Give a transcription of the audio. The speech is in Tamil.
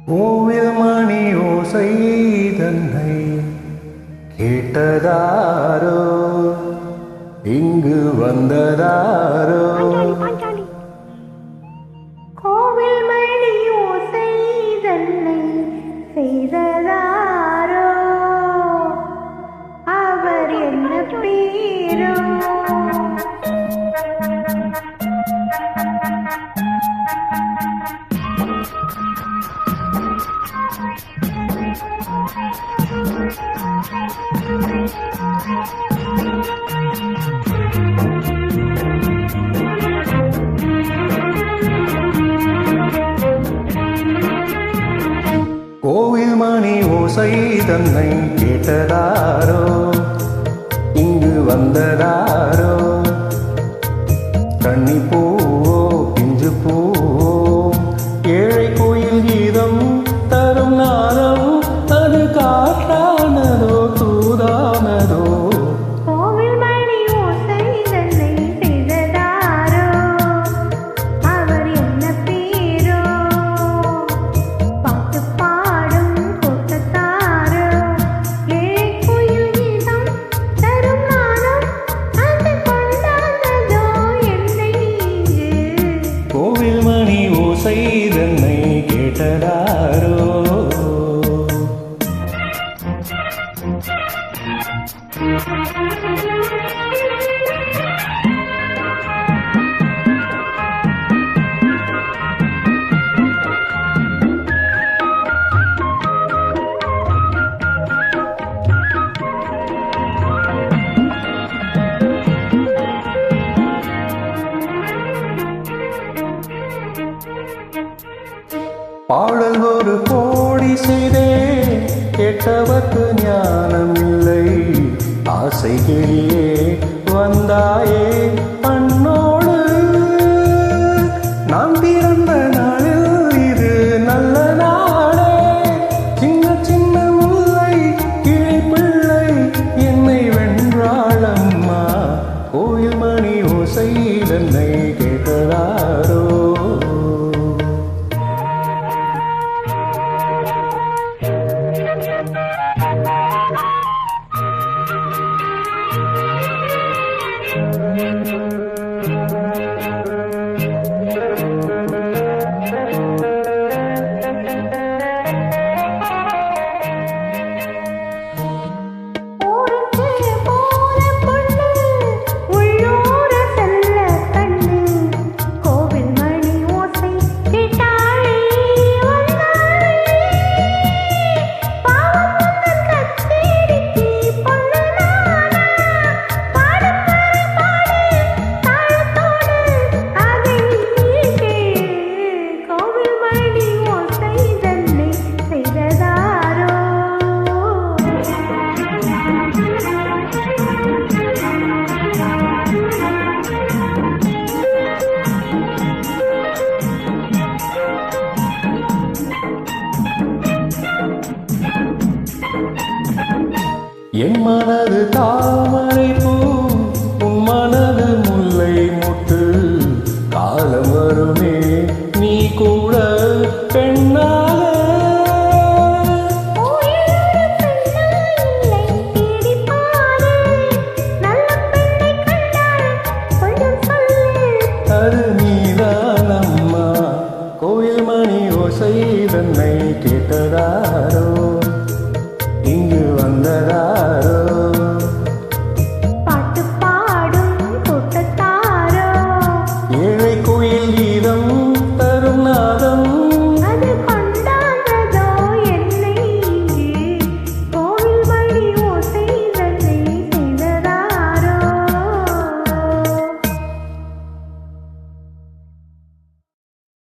கோவில் மணி ஓசை தன்னை கேட்டதாரோ, இங்கு வந்ததாரோ. கோவில் மணி ஓசை தன்னை செய்ததாரோ, அவர் என்ன பேரோ. கோவில் மணி ஓசை தன்னை கேட்டதாரோ, இங்கு வந்ததாரோ. கன்னி பூவோ பிஞ்சு பூவோ, ஏழை கோயில் கீதம் தரும் நாதம், அது காற்றானதோ தூதானதோ. கோவில் மணி ஓசை தன்னை செய்ததாரோ, அவர் என்ன பேரோ. பாட்டு பாடும் கூட்டத்தாரோ, ஏழை கோயில் கீதம் தரும் நாதம், அது கொண்டாந்ததோ என்னை இங்கு. கோவில் மணி ஓசை தன்னை கேட்டதாரோ. பாடல் ஒரு கோடி செய்தே, கேட்டவர்க்கு ஞானம் இல்லை. ஆசை கிளியே வந்தாயே பண்ணோடு, நாம் பிறந்த நாளில் இது நல்ல நாளே. சின்ன சின்ன முல்லை கிளி பிள்ளை என்னை வென்றாளம்மா. கோயில் மணி ஓசை தன்னை கேட்டதாரோ. என் மனது தாமரை பூ, உன் மனது முல்லை மொட்டு. காலம் வருமே நீ கூட பெண்ணாக. அது நீதான் அம்மா. கோயில் மணி ஓசை தன்னை கேட்டதாரோ.